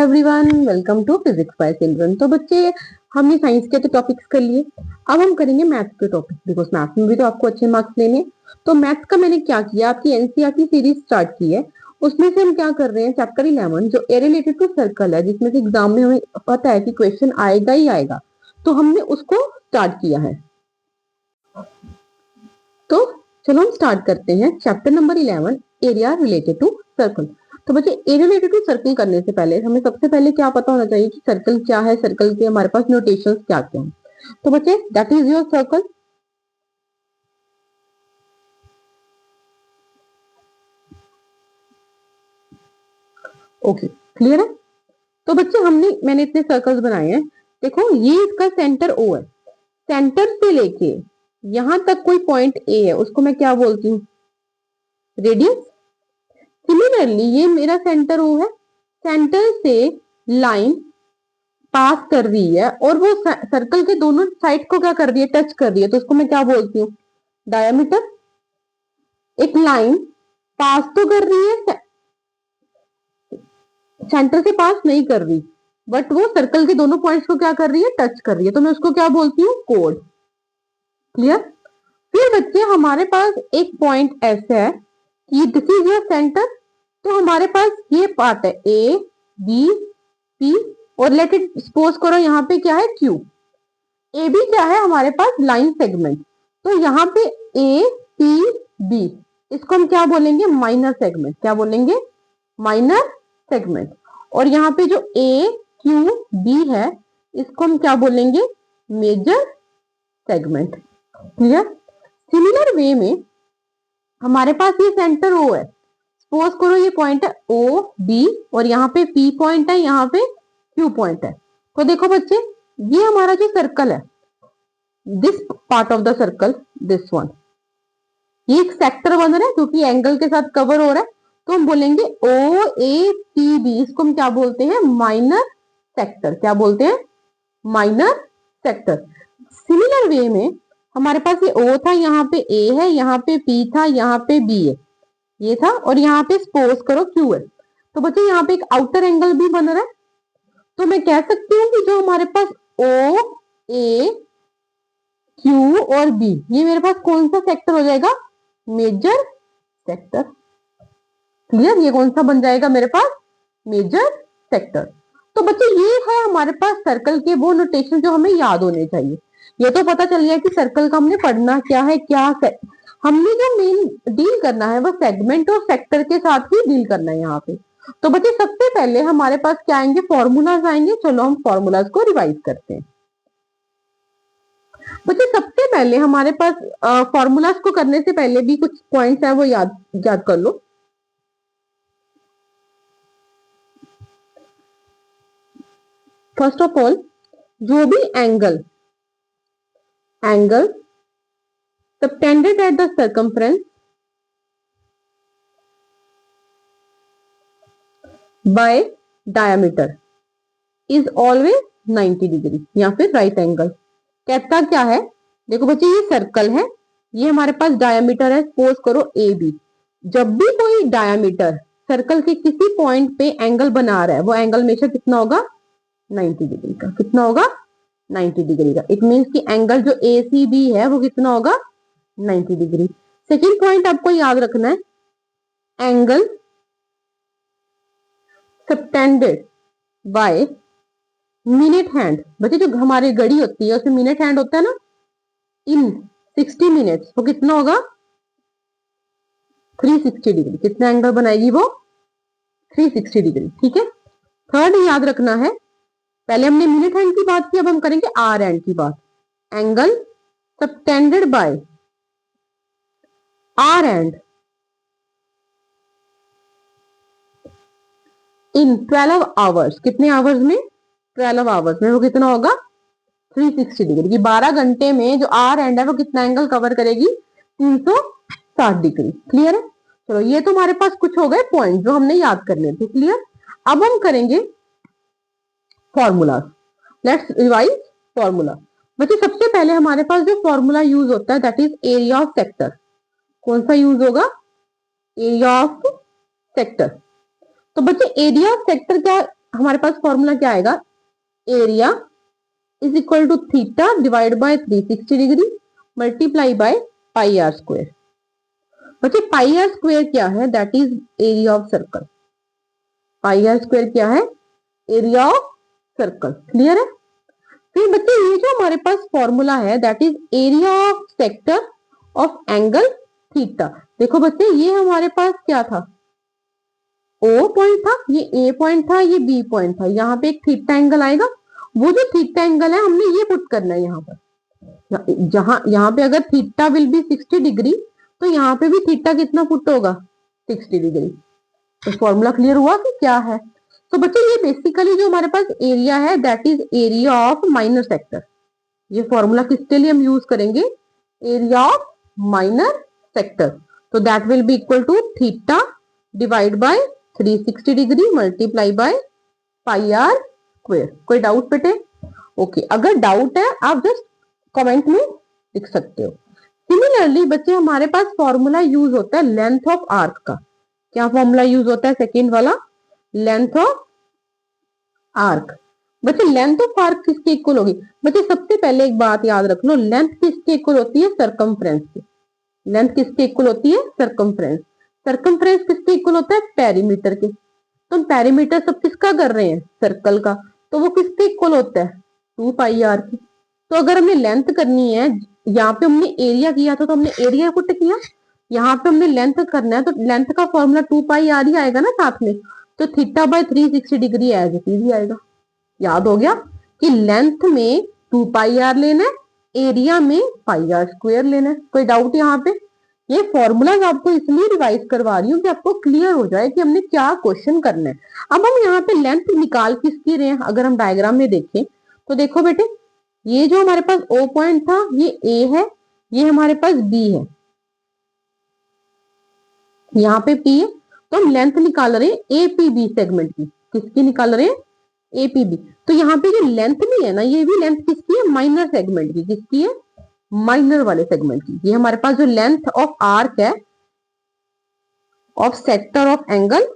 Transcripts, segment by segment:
Everyone, welcome to physics by children. तो बच्चे, हमने साइंस के तो टॉपिक्स कर लिए। अब हम करेंगे मैथ्स के टॉपिक, बिकॉज मैथ्स में भी तो आपको अच्छे मार्क्स लेने हैं। तो मैथ्स का मैंने क्या किया, आपकी एनसीईआरटी सीरीज स्टार्ट की है। उसमें से हम क्या कर रहे हैं, चैप्टर 11 जो ए रिलेटेड टू सर्कल है, जिसमें से एग्जाम में हमें पता है कि क्वेश्चन आएगा ही आएगा, तो हमने उसको स्टार्ट किया है। तो चलो हम स्टार्ट करते हैं chapter number 11, area related to circle. तो बच्चे, एरिया रिलेटेड टू सर्कल करने से पहले हमें सबसे पहले क्या पता होना चाहिए कि सर्कल क्या है, सर्कल के हमारे पास नोटेशंस क्या क्या हैं। तो बच्चे, that is your circle. Okay, clear है। तो बच्चे, मैंने इतने सर्कल्स बनाए हैं। देखो, ये इसका सेंटर ओ है। सेंटर से लेके यहां तक कोई पॉइंट ए है, उसको मैं क्या बोलती हूँ, रेडियस। सिमिलरली ये मेरा सेंटर ओ है। सेंटर से लाइन पास कर रही है और वो सर्कल के दोनों साइड को क्या कर रही है, टच कर रही है, तो उसको मैं क्या बोलती हूँ, डायमीटर। एक लाइन पास तो कर रही है, सेंटर से पास नहीं कर रही, बट वो सर्कल के दोनों पॉइंट्स को क्या कर रही है, टच कर रही है, तो मैं उसको क्या बोलती हूँ, कोड। क्लियर। फिर बच्चे, हमारे पास एक पॉइंट ऐसा है कि दिस इज योर सेंटर। तो हमारे पास ये पार्ट है ए बी पी, और लेट इट सपोज करो यहाँ पे क्या है, क्यू। ए बी क्या है हमारे पास, लाइन सेगमेंट। तो यहाँ पे ए पी बी, इसको हम क्या बोलेंगे, माइनर सेगमेंट। क्या बोलेंगे, माइनर सेगमेंट। और यहाँ पे जो ए क्यू बी है, इसको हम क्या बोलेंगे, major segment. Clear. Similar way में हमारे पास ये सेंटर ओ है। सपोज करो ये पॉइंट है ओ बी, और यहाँ पे पी पॉइंट है, यहाँ पे क्यू पॉइंट है। तो देखो बच्चे, ये हमारा जो सर्कल है, this part of the circle, this one, ये एक सेक्टर बन रहा है क्योंकि एंगल के साथ कवर हो रहा है। तो हम बोलेंगे ओ ए पी बी, इसको हम क्या बोलते हैं, माइनर सेक्टर। क्या बोलते हैं, माइनर सेक्टर। सिमिलर वे में हमारे पास ये ओ था, यहाँ पे ए है, यहाँ पे पी था, यहाँ पे बी है, ये था, और यहाँ पे सपोज करो क्यू है। तो बच्चे, यहाँ पे एक आउटर एंगल भी बन रहा है। तो मैं कह सकती हूँ कि जो हमारे पास ओ ए क्यू और बी, ये मेरे पास कौन सा सेक्टर हो जाएगा, मेजर सेक्टर। क्लियर। ये कौन सा बन जाएगा मेरे पास, मेजर सेक्टर। तो बच्चे, ये है हमारे पास सर्कल के वो नोटेशन जो हमें याद होने चाहिए। ये तो पता चल गया कि सर्कल का हमने पढ़ना क्या है, हमने जो मेन डील करना है वो सेगमेंट और सेक्टर के साथ ही डील करना है यहाँ पे। तो बच्चे, सबसे पहले हमारे पास क्या आएंगे, फॉर्मूलाज आएंगे। चलो हम फॉर्मूलाज को रिवाइज करते हैं। बच्चे, सबसे पहले हमारे पास फॉर्मूलाज को करने से पहले भी कुछ पॉइंट्स है वो याद कर लो। फर्स्ट ऑफ ऑल, जो भी angle subtended at the circumference bye diameter is always 90 degree, या फिर राइट एंगल। कहता क्या है, देखो बच्चे, ये सर्कल है, ये हमारे पास डायमीटर है, सपोज करो ए बी। जब भी कोई डायमीटर सर्कल के किसी पॉइंट पे एंगल बना रहा है, वो एंगल हमेशा कितना होगा, 90 डिग्री का। कितना होगा, 90 डिग्री का। इट मीन्स कि एंगल जो ए सी बी है वो कितना होगा, 90 डिग्री। सेकेंड पॉइंट आपको याद रखना है, angle subtended by minute hand. बच्चे, जो हमारी घड़ी होती है उसमें मिनट हैंड होता है ना, इन 60 मिनट्स, वो कितना होगा, 360 डिग्री। कितना एंगल बनाएगी वो, 360 डिग्री। ठीक है। थर्ड याद रखना है, पहले हमने मिनट हैंड की बात की, अब हम करेंगे आर हैंड की बात। Angle subtended by hour hand in 12 hours. कितने आवर्स में, 12 आवर्स में वो कितना होगा, 360 डिग्री की। 12 घंटे में जो आर एंड है वो कितना एंगल कवर करेगी, 360 डिग्री। क्लियर है। चलो, ये तो हमारे पास कुछ हो गए पॉइंट जो हमने याद करने थे। क्लियर। अब हम करेंगे फॉर्मूला। Let's revise formula. बच्चे, सबसे पहले हमारे पास जो फॉर्मूला यूज होता है that is area of sector. कौन सा यूज होगा, एरिया ऑफ सेक्टर। तो बच्चे, एरिया ऑफ सेक्टर क्या हमारे पास फॉर्मूला क्या आएगा, area is equal to theta divide by 360 degree multiply by pi are square. बच्चे पाई आर स्क्वायर क्या है, that is area of circle. Pi are square क्या है, एरिया ऑफ सर्कल। क्लियर है। फिर बच्चे ये जो हमारे पास फॉर्मूला है that is area of sector of angle theta. देखो बच्चे ये हमारे पास क्या था, ओ पॉइंट था, ये ए पॉइंट था, ये बी पॉइंट था, यहाँ पे एक थीटा एंगल आएगा। वो जो थीटा एंगल है हमने ये पुट करना है यहाँ पर, जहां यहाँ पे अगर थीटा विल बी 60 डिग्री तो यहाँ पे भी थीटा कितना पुट होगा, 60 डिग्री। तो फॉर्मूला क्लियर हुआ कि क्या है। तो बच्चे ये बेसिकली जो हमारे पास एरिया है that is area of minor sector. ये फॉर्मूला किसके लिए हम यूज करेंगे, एरिया ऑफ माइनर सेक्टर। तो that will be equal to theta divide by 360 degree multiply by pi are square. कोई डाउट बेटे? ओके, अगर डाउट है आप जस्ट कमेंट में लिख सकते हो। सिमिलरली बच्चे हमारे पास फॉर्मूला यूज होता है लेंथ ऑफ आर्क का। क्या फॉर्मूला यूज होता है, सेकेंड वाला, लेंथ ऑफ आर्क। बच्चे लेंथ ऑफ आर्क किसके इक्वल होगी, बच्चे सबसे पहले एक बात याद रख लो, लेंथ किसके इक्वल होती है, सरकमफ्रेंस की। लेंथ किसके इक्वल होती है, सरकमफ्रेंस। सरकमफ्रेंस किसके इक्वल होता है, पेरीमीटर के। तो हम पेरीमीटर सब किसका कर रहे हैं, सर्कल का, तो वो किसके इक्वल होता है, 2 पाई आर की। तो अगर हमने लेंथ करनी है, यहाँ पे हमने एरिया किया था तो हमने एरिया पुट किया, यहाँ पे हमने लेंथ करना है तो लेंथ का फॉर्मूला 2 पाई आर ही आएगा ना साथ में। तो theta by 360 degree as it is ही आएगा। याद हो गया कि लेंथ में 2 पाई आर लेना है, एरिया में पाई आर स्क्वायर लेना है। कोई डाउट यहाँ पे? ये फॉर्मूलाज आपको इसलिए रिवाइज करवा रही हूँ कि आपको क्लियर हो जाए कि हमने क्या क्वेश्चन करना है। अब हम यहाँ पे लेंथ निकाल किसकी रहे हैं, अगर हम डायग्राम में देखें तो देखो बेटे, ये जो हमारे पास ओ पॉइंट था ये ए है, ये हमारे पास बी है, यहाँ पे पी है। तो हम लेंथ निकाल रहे हैं एपीबी सेगमेंट की। किसकी निकाल रहे हैं, एपीबी। तो यहाँ पे जो लेंथ भी है ना, ये भी लेंथ किसकी है, माइनर सेगमेंट की। किसकी है, माइनर वाले सेगमेंट की। ये हमारे पास जो लेंथ ऑफ आर्क है of sector of angle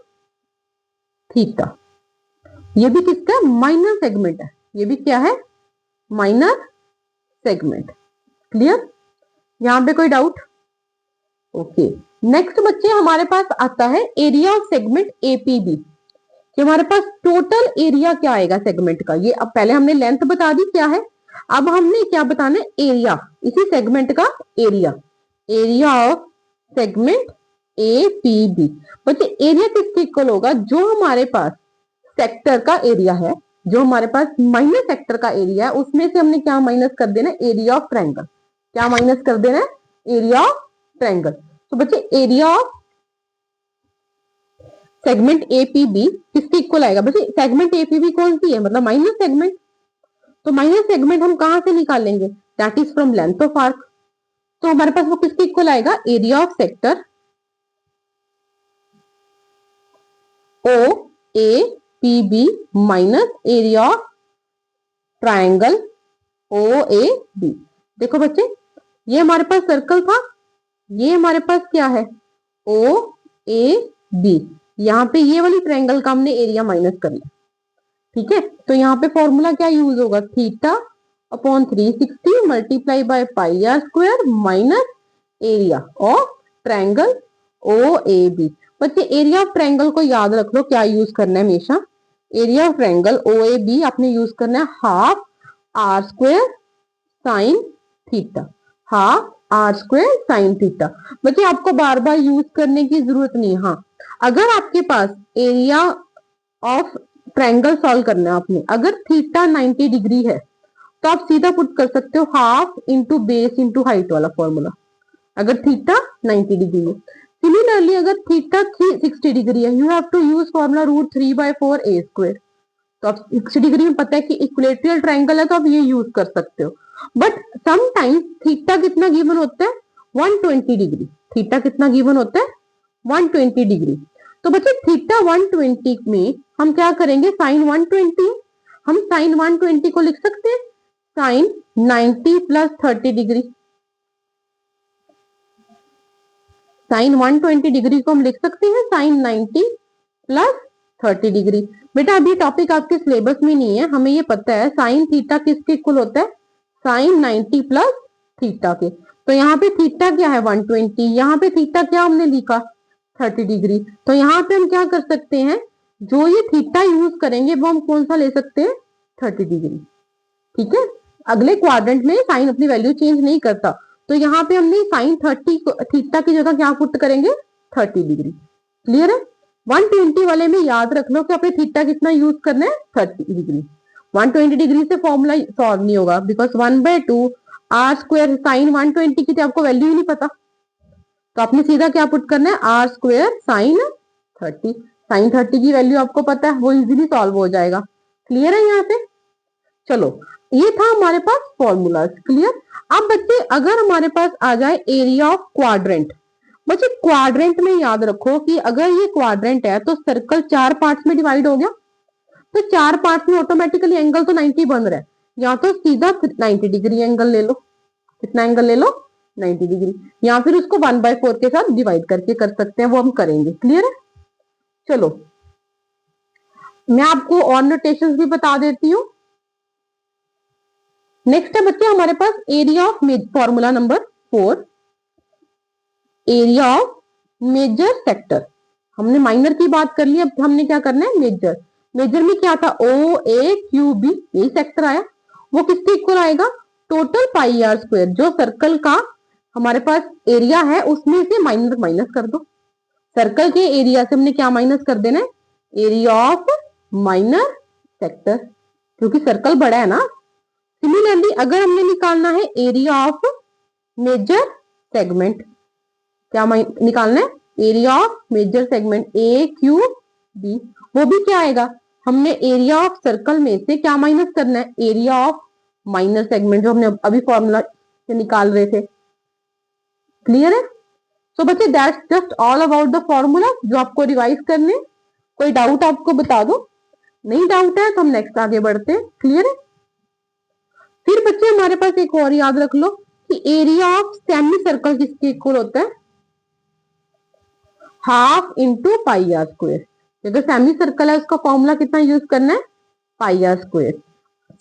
theta, ये भी किसका, माइनर सेगमेंट है। ये भी क्या है, माइनर सेगमेंट। क्लियर? यहां पे कोई डाउट? ओके, नेक्स्ट बच्चे हमारे पास आता है एरिया ऑफ सेगमेंट एपीबी। कि हमारे पास टोटल एरिया क्या आएगा सेगमेंट का। ये अब पहले हमने लेंथ बता दी क्या है, अब हमने क्या बताना है, एरिया, इसी सेगमेंट का area. Area of segment APB. बच्चे एरिया किसके इक्वल होगा, जो हमारे पास सेक्टर का एरिया है, जो हमारे पास माइनस सेक्टर का एरिया है, उसमें से हमने क्या माइनस कर देना, एरिया ऑफ ट्रायंगल। क्या माइनस कर देना है, एरिया ऑफ ट्रायंगल। तो बच्चे एरिया ऑफ सेगमेंट एपीबी किसके इक्वल आएगा, बच्चे सेगमेंट एपीबी कौन सी है, मतलब माइनस सेगमेंट। तो माइनस सेगमेंट हम कहां से निकालेंगे, that is from length of arc. तो हमारे पास वो किसके इक्वल आएगा, area of sector O A P B minus area of triangle O A B. देखो बच्चे, ये हमारे पास सर्कल था, ये हमारे पास क्या है, ओ ए बी। यहाँ पे ये वाली ट्रायंगल का हमने एरिया माइनस कर लिया। ठीक है, तो यहाँ पे फॉर्मूला क्या यूज होगा, theta upon 360 multiply by pi are square minus area of triangle O A B. बच्चे एरिया ऑफ ट्रायंगल को याद रख लो, क्या यूज करना है हमेशा, area of triangle O A B आपने यूज करना है half r square sine theta, half r square sine theta. बच्चे आपको बार बार यूज करने की जरूरत नहीं। हाँ, अगर आपके पास एरिया ऑफ ट्रायंगल सॉल्व करना है आपने, अगर थीटा 90 डिग्री है तो आप सीधा पुट कर सकते हो half into base into height वाला फॉर्मूला, अगर थीटा 90 डिग्री है। सिमिलरली अगर थीटा 360 डिग्री है, you have to use formula root 3/4 A square. तो आप 60 डिग्री में पता है कि इक्विलेटरल ट्रायंगल है तो आप ये यूज कर सकते हो। बट समटाइम्स थीटा कितना गिवन होता है, 120 डिग्री। थीटा कितना गिवन होता है, 120 डिग्री। तो बच्चे थीटा 120 में हम क्या करेंगे, साइन 120, हम साइन 120 को लिख सकते हैं sine 90 plus 30 degree. Sine 120 degree को हम लिख सकते हैं साइन 90 प्लस 30 डिग्री। बेटा अभी टॉपिक आपके सिलेबस में नहीं है, हमें ये पता है साइन थीटा किसके इक्वल होता है, साइन 90 प्लस थीटा के। तो यहाँ पे थीटा क्या है 120, यहाँ पे थीटा क्या हमने लिखा 30 डिग्री। तो यहाँ पे हम क्या कर सकते हैं, जो ये थीटा यूज करेंगे वो हम कौन सा ले सकते हैं 30 डिग्री। ठीक है, अगले क्वाड्रेंट में साइन अपनी वैल्यू चेंज नहीं करता, तो यहाँ पे हमने साइन 30 थीटा की जगह क्या पुट करेंगे 30 डिग्री। क्लियर है। 120 वाले में याद रख लो कि अपने थीटा कितना यूज करना है 30 डिग्री। 120 डिग्री से फॉर्मूला सॉल्व नहीं होगा, बिकॉज 1/2 आर स्क्वायर साइन 120 की तो आपको वैल्यू ही नहीं पता, तो आपने सीधा क्या पुट करना है आर स्क्वायर साइन 30। साइन 30 की वैल्यू आपको पता है, वो इजीली सॉल्व हो जाएगा। क्लियर है यहाँ पे। चलो ये था हमारे पास फॉर्मूला। क्लियर। अब बच्चे अगर हमारे पास आ जाए एरिया ऑफ क्वाड्रेंट, बच्चे क्वाड्रेंट में याद रखो कि अगर ये क्वाड्रेंट है तो सर्कल 4 पार्ट्स में डिवाइड हो गया, तो 4 पार्ट्स में ऑटोमेटिकली एंगल तो 90 बन रहा है, या तो सीधा 90 डिग्री एंगल ले लो। कितना एंगल ले लो 90 डिग्री, या फिर उसको 1/4 के साथ डिवाइड करके कर सकते हैं, वो हम करेंगे। क्लियर है। चलो मैं आपको और नोटेशंस भी बता देती हूँ। नेक्स्ट है बच्चे हमारे पास area of formula number 4, area of major sector. हमने माइनर की बात कर ली, अब हमने क्या करना है मेजर। मेजर में क्या था ओ ए क्यू बी, यही सेक्टर आया, वो किसके इक्वल आएगा टोटल पाई आर स्क्वायर। जो सर्कल का हमारे पास एरिया है उसमें से माइनस माइनस कर दो, सर्कल के एरिया से हमने क्या माइनस कर देना है एरिया ऑफ माइनर सेक्टर, क्योंकि सर्कल बड़ा है ना। सिमिलरली अगर हमने निकालना है एरिया ऑफ मेजर सेगमेंट, क्या निकालना है area of major segment A Q B, वो भी क्या आएगा हमने एरिया ऑफ सर्कल में से क्या माइनस करना है एरिया ऑफ माइनर सेगमेंट, जो हमने अभी फॉर्मूला से निकाल रहे थे। क्लियर है। सो बच्चे that's just all about the formula जो आपको रिवाइज करने। कोई डाउट आपको बता दो, नहीं डाउट है तो हम नेक्स्ट आगे बढ़ते हैं। क्लियर है। फिर बच्चे हमारे पास एक और याद रख लो कि एरिया ऑफ सेमी सर्कल किसके इक्वल होता है half into pi are square. अगर सेमी सर्कल है उसका फॉर्मूला कितना यूज करना है पाई आर स्क्वायर।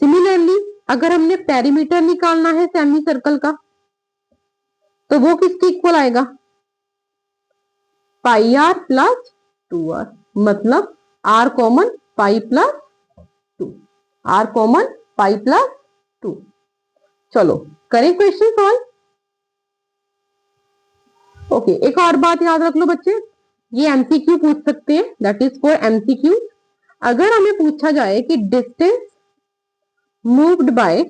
सिमिलरली अगर हमने पेरीमीटर निकालना है सेमी सर्कल का तो वो किसके इक्वल आएगा पाई आर प्लस 2r, मतलब r common pi plus 2, r common pi plus 2। चलो करें क्वेश्चन सॉल्व। ओके एक और बात याद रख लो बच्चे, ये एमसीक्यू पूछ सकते हैं, दैट इज फॉर एमसीक्यू। अगर हमें पूछा जाए कि distance moved by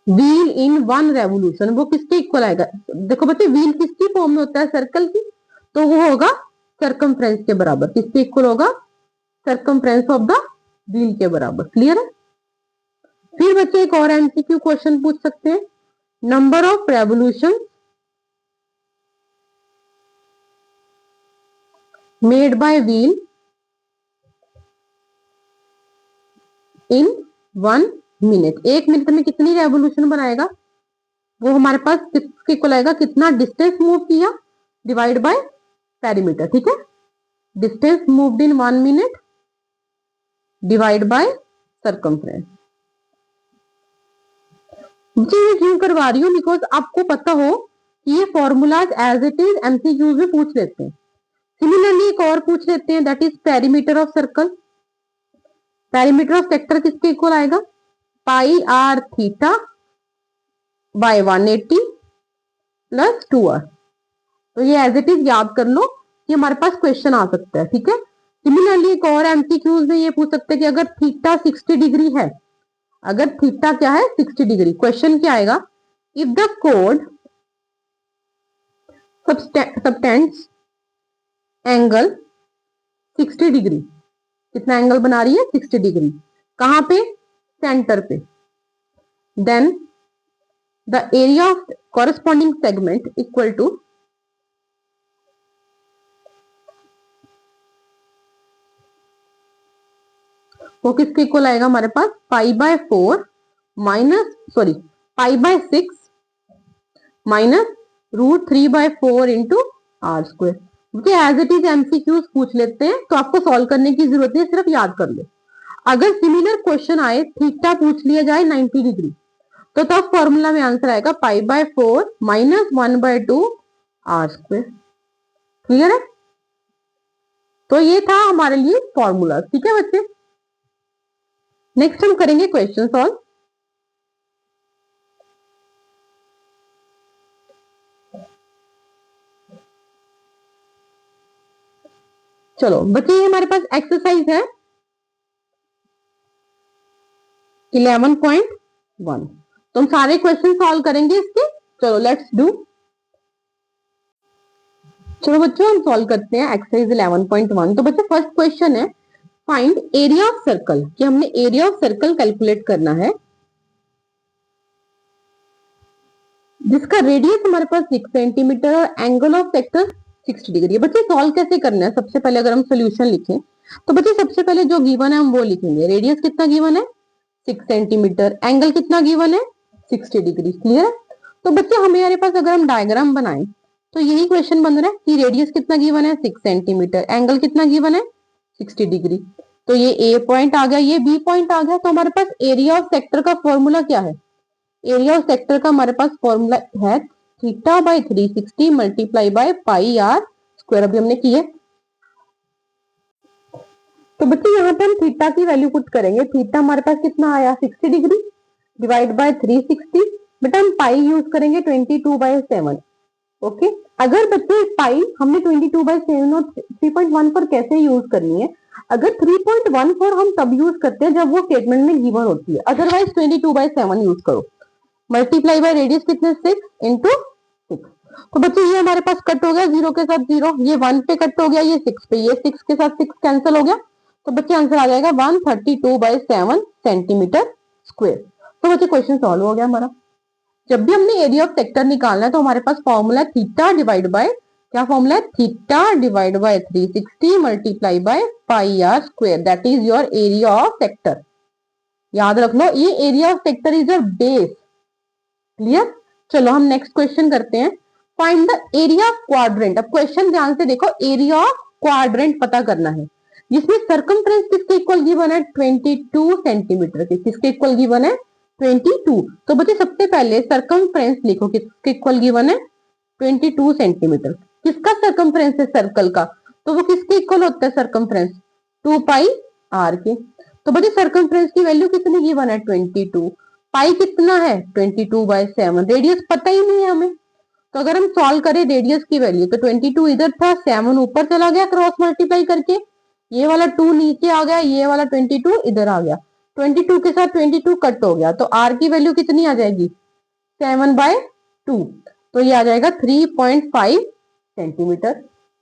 wheel in 1 revolution वो किसके इक्वल आएगा। देखो बच्चे व्हील किसकी फॉर्म में होता है सर्कल की, तो वो होगा सर्कमफ्रेंस के बराबर। किसके इक्वल होगा सर्कमफ्रेंस ऑफ द व्हील के बराबर। क्लियर है। फिर बच्चे एक और एमसीक्यू क्वेश्चन पूछ सकते हैं, number of revolution made by wheel in 1 minute. 1 minute में कितनी रेवोल्यूशन बनाएगा, वो हमारे पास किसके इक्वल आएगा कितना डिस्टेंस मूव किया डिवाइड बाय पेरीमीटर। ठीक है, distance moved in 1 minute divide by circumference. मुझे क्यों करवा रही हूँ, बिकॉज आपको पता हो कि ये formulas as it is MCQs में पूछ लेते हैं। सिमिलरली एक और पूछ लेते हैं, that is perimeter of circle. Perimeter of sector किसके इक्वल आएगा pi r theta by 180 plus 2r। तो ये एज इट इज याद कर लो कि हमारे पास क्वेश्चन आ सकता है। ठीक है। सिमिलरली एक और एमसीक्यूज में ये पूछ सकते हैं कि अगर थीटा 60 डिग्री है, अगर थीटा क्या है 60 डिग्री, क्वेश्चन क्या आएगा इफ द कोड सबटेंड्स एंगल 60 डिग्री, कितना एंगल बना रही है 60 डिग्री, कहां पे सेंटर पे, then the area of corresponding segment equal to वो किसके इक्वल आएगा हमारे पास π/4 -π/6 -√3/4 into r square. As it is MCQs पूछ लेते हैं, तो आपको सॉल्व करने की जरूरत नहीं, सिर्फ याद कर लो। अगर सिमिलर क्वेश्चन आए, थीटा पूछ लिया जाए 90 डिग्री, तो तब फॉर्मूला में आंसर आएगा π/4 -1/2 r²। क्लियर है? तो ये था हमारे लिए फॉर्मूला। ठीक है बच्चे, नेक्स्ट हम करेंगे क्वेश्चन सॉल्व। चलो बच्चे, ये हमारे पास एक्सरसाइज है 11.1। तो हम सारे क्वेश्चन सॉल्व करेंगे इसके। चलो लेट्स डू। चलो बच्चों, हम सॉल्व करते हैं एक्सरसाइज 11.1। तो बच्चों, फर्स्ट क्वेश्चन है फाइंड एरिया ऑफ सर्कल, कि हमने एरिया ऑफ सर्कल कैलकुलेट करना है जिसका रेडियस हमारे पास 6 सेंटीमीटर और एंगल ऑफ सेक्टर 60 डिग्री है। बच्चे सॉल्व कैसे करना है? सबसे पहले अगर हम सोल्यूशन लिखें, तो बच्चे सबसे पहले जो गिवन है हम वो लिखेंगे। रेडियस कितना गिवन है? 6 सेंटीमीटर। एंगल कितना गिवन है? 60 डिग्री। क्लियर है? तो बच्चे हमारे पास अगर हम डायग्राम बनाएं, तो यही क्वेश्चन बन रहा है कि रेडियस कितना गिवन है? 6 सेंटीमीटर। एंगल कितना गिवन है? 60 डिग्री। तो ये ए पॉइंट आ गया, ये बी पॉइंट आ गया। तो हमारे पास एरिया ऑफ सेक्टर का फॉर्मूला क्या है? एरिया ऑफ सेक्टर का हमारे पास फॉर्मूला है theta by 360 multiply by pi are square. अभी हमने किए। तो बच्चे यहाँ पे हम थीटा की वैल्यू पुट करेंगे। थीटा हमारे पास कितना आया? 60 डिग्री डिवाइड बाय 360। बेटा हम पाई यूज करेंगे 22/7। ओके, अगर बच्चे पाई हमने 22/7 और 3.14 कैसे यूज करनी है? अगर 3.14 हम तब यूज करते हैं जब वो स्टेटमेंट में गिवन होती है, अदरवाइज 22/7 यूज करो। मल्टीप्लाई बाय रेडियस कितने? 6 इंटू 6। तो बच्चे ये हमारे पास कट हो गया, 0 के साथ 0, ये 1 पे कट हो गया, ये 6 पे, ये 6 के साथ 6 कैंसिल हो गया। तो बच्चे आंसर आ जाएगा 132/7 सेंटीमीटर स्क्वायर। तो बच्चे क्वेश्चन सॉल्व हो गया हमारा। जब भी हमने एरिया ऑफ सेक्टर निकालना है, तो हमारे पास फॉर्मूला थीटा डिवाइड बाय, क्या फॉर्मूला है? Theta divide by 360 multiply by pi are square, that is your area of sector. याद रख लो, ये area of sector is your base. Clear? चलो हम नेक्स्ट क्वेश्चन करते हैं। Find the area of quadrant. अब क्वेश्चन ध्यान से देखो, एरिया ऑफ क्वाड्रेंट पता करना है जिसमें सर्कमफ्रेंस किसके इक्वल गिवन है? 22 सेंटीमीटर के। किसके इक्वल गिवन है? 22। तो बच्चे सबसे पहले सर्कमफ्रेंस लिखो, किसके इक्वल गिवन है? 22 सेंटीमीटर। किसका सर्कमफ्रेंस है? सर्कल का। तो वो किसके इक्वल होता है सर्कमफ्रेंस? 2 पाई आर के। तो बच्चे सर्कमफ्रेंस की वैल्यू कितनी गिवन है? 22। पाई कितना है? 22/7। रेडियस पता ही नहीं है हमें, तो अगर हम सॉल्व करें रेडियस की वैल्यू, तो 22 इधर था, 7 ऊपर चला गया क्रॉस मल्टीप्लाई करके, ये वाला 2 नीचे आ गया, ये वाला 22 इधर आ गया, 22 के साथ 22 कट हो गया। तो आर की वैल्यू कितनी आ जाएगी? 7/2। तो ये आ जाएगा 3.5 सेंटीमीटर।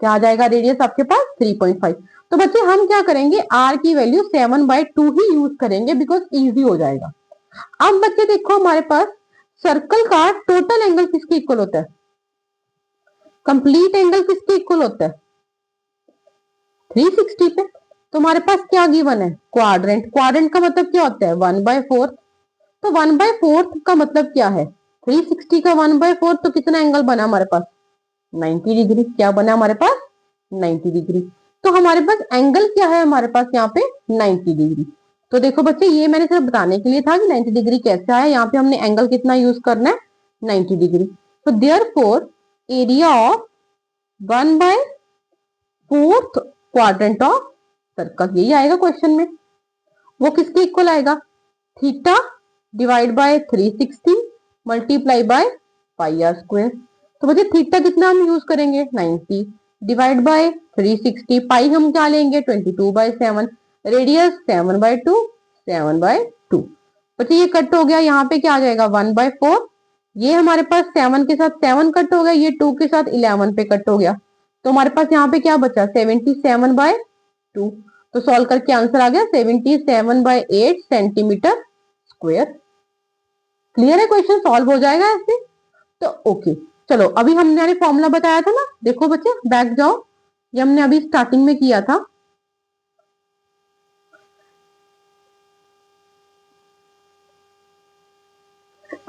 क्या आ जाएगा रेडियस आपके पास? 3.5। तो बच्चे हम क्या करेंगे? आर की वैल्यू 7/2 ही यूज करेंगे, बिकॉज इजी हो जाएगा। अब बच्चे देखो, हमारे पास सर्कल का टोटल एंगल किसके इक्वल होता है? कंप्लीट एंगल किसके इक्वल होता है? 360 पे। तो हमारे पास क्या गिवन है? क्वाड्रेंट। क्वाड्रेंट का मतलब क्या होता है? 1/4। तो 1/4 का मतलब क्या है? 360 का 1/4, तो कितना एंगल बना हमारे पास? 90 डिग्री। क्या बना हमारे पास? 90 डिग्री। तो हमारे पास एंगल क्या है हमारे पास यहाँ पे? 90 डिग्री। तो देखो बच्चे, ये मैंने सिर्फ बताने के लिए था कि 90 डिग्री कैसे आया। यहाँ पे हमने एंगल कितना यूज करना है? 90 डिग्री। तो therefore area of 1/4 quadrant of circle, यही आएगा क्वेश्चन में। वो किसके इक्वल आएगा? Theta divide by 360 multiply by pi are square. तो बच्चे थीटा कितना हम यूज करेंगे? 90 डिवाइड बाय 360। पाई हम क्या लेंगे? 22/7। रेडियस 7/2। 7/2। बच्चे ये कट हो गया, यहाँ पे क्या आ जाएगा? 1/4। ये हमारे पास 7 के साथ 7 कट हो गया, ये 2 के साथ 11 पे कट हो गया। तो हमारे पास यहाँ पे क्या बचा? 77/2। तो सॉल्व करके आंसर आ गया 77/8 सेंटीमीटर स्क्वायर। क्लियर है? क्वेश्चन सॉल्व हो जाएगा ऐसे। तो ओके, चलो अभी हमने फॉर्मूला बताया था ना, देखो बच्चे बैक जाओ, ये हमने अभी स्टार्टिंग में किया था।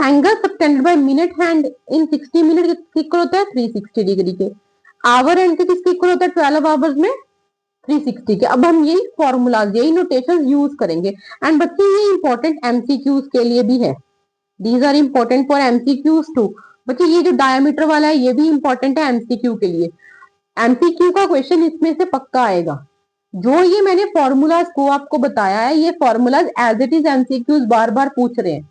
Angle subtended by minute hand in 60 minute equal होता है 360 डिग्री के। आवर एंड के किसके इक्वल होता है 12 आवर्स में 360 के। अब हम यही फॉर्मूलाज यही नोटेशन यूज करेंगे। एंड बच्चे ये इंपॉर्टेंट एमसीक्यूज के लिए भी है, these are important for MCQs too. बच्चे ये जो डायमीटर वाला है ये भी इंपॉर्टेंट है एमसीक्यू के लिए। एमसीक्यू का क्वेश्चन इसमें से पक्का आएगा। जो ये मैंने फॉर्मूलाज को आपको बताया है ये formulas as it is MCQs बार बार पूछ रहे हैं।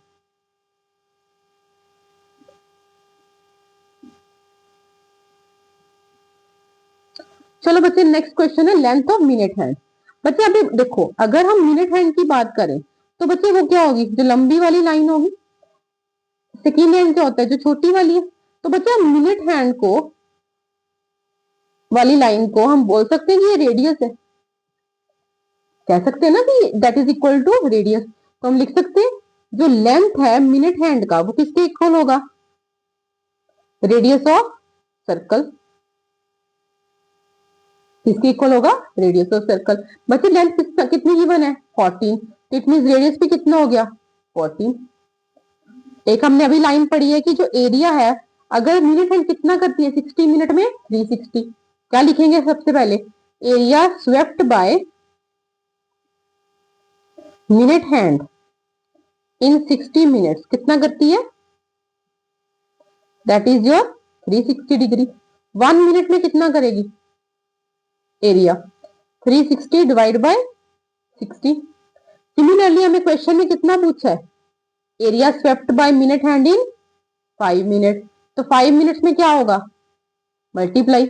चलो बच्चे नेक्स्ट क्वेश्चन है लेंथ ऑफ मिनट हैंड। बच्चे अभी देखो अगर हम मिनट हैंड की बात करें तो बच्चे वो क्या होगी, जो लंबी वाली लाइन होगी। सेकेंड हैंड क्या होता है, जो छोटी वाली है। तो बच्चे हम मिनट हैंड को वाली लाइन को हम बोल सकते हैं कि ये रेडियस है, कह सकते हैं ना कि that is equal to radius. तो हम लिख सकते हैं जो लेंथ है मिनट हैंड का वो किसके इक्वल होगा, रेडियस ऑफ सर्कल। किसके इक्वल होगा, रेडियस ऑफ सर्कल। बच्चे लेंथ कितनी गिवन है 14, तो इट मीन रेडियस भी कितना हो गया 14। एक हमने अभी लाइन पढ़ी है कि जो एरिया है अगर मिनट हैंड कितना करती है 60 मिनट में 360। क्या लिखेंगे सबसे पहले, area swept by minute hand in 60 minutes कितना करती है, that is your 360 degree. 1 minute में कितना करेगी एरिया, 360 डिवाइड बाय 60। सिमिलरली हमें क्वेश्चन में कितना पूछा है, area swept by minute hand in 5 minute. तो 5 मिनट्स में क्या होगा, मल्टीप्लाई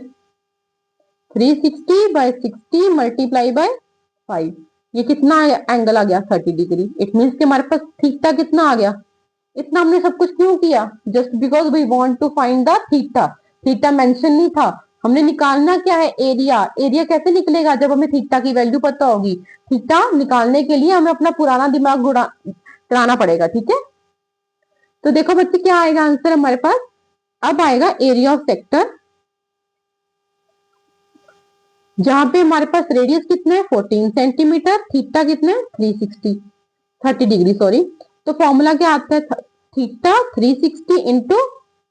360 बाय 60 मल्टीप्लाई बाय 5। ये कितना एंगल आ गया 30 डिग्री। इट मीन्स कि हमारे पास थीटा कितना आ गया। इतना हमने सब कुछ क्यों किया, just because we want to find the theta. Theta mention नहीं था, हमने निकालना क्या है एरिया। एरिया कैसे निकलेगा, जब हमें थीटा की वैल्यू पता होगी। थीटा निकालने के लिए हमें अपना पुराना दिमाग चलाना पड़ेगा, ठीक है। तो देखो बच्चे क्या आएगा आंसर हमारे पास, अब आएगा एरिया ऑफ सेक्टर, जहां पे हमारे पास रेडियस कितना है 14 सेंटीमीटर, थीटा कितना है 30 डिग्री सॉरी। तो फॉर्मूला क्या आता है, theta 360 into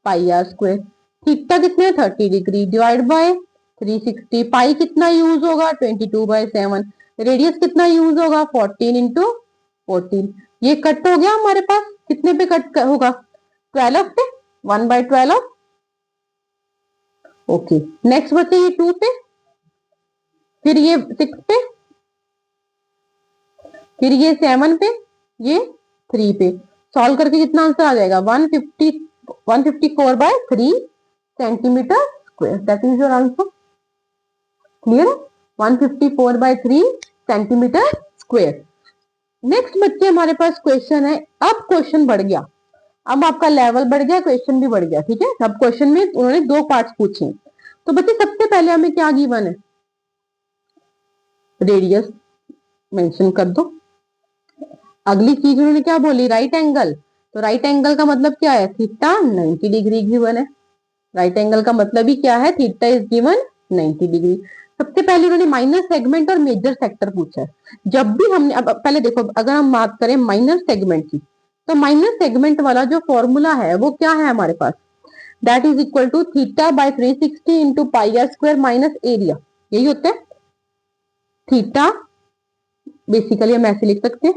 pi are square. Theta कितने है 30 डिग्री डिवाइड बाय 360। पाई कितना यूज होगा 22/7। रेडियस कितना यूज होगा 14 इंटू 14। ये कट हो गया हमारे पास, कितने पे कट होगा 12 पे, 1/12। ओके नेक्स्ट बच्चे ये 2 पे, फिर ये 6 पे, फिर ये 7 पे, ये 3 पे। सॉल्व करके कितना आंसर आ जाएगा 154/3 centimetre square. That is your answer. Clear है, 154/3 सेंटीमीटर स्क्वायर। नेक्स्ट बच्चे हमारे पास क्वेश्चन है, अब क्वेश्चन बढ़ गया, अब आपका लेवल बढ़ गया, क्वेश्चन भी बढ़ गया, ठीक है। अब क्वेश्चन में उन्होंने 2 पार्ट्स पूछे। तो बच्चे सबसे पहले हमें क्या गिवन है, रेडियस मेंशन कर दो। अगली चीज उन्होंने क्या बोली, राइट एंगल। तो राइट एंगल का मतलब क्या है, थीटा 90 डिग्री गिवन है। राइट एंगल का मतलब ही क्या है, थीटा इज गिवन 90 डिग्री। सबसे पहले उन्होंने माइनर सेगमेंट और मेजर सेक्टर पूछा है। जब भी हमने, अब पहले देखो अगर हम बात करें माइनर सेगमेंट की, तो माइनर सेगमेंट वाला जो फॉर्मूला है वो क्या है हमारे पास, that is equal to theta by 360 into pi are square minus area. यही होता है थीटा, बेसिकली हम ऐसे लिख सकते हैं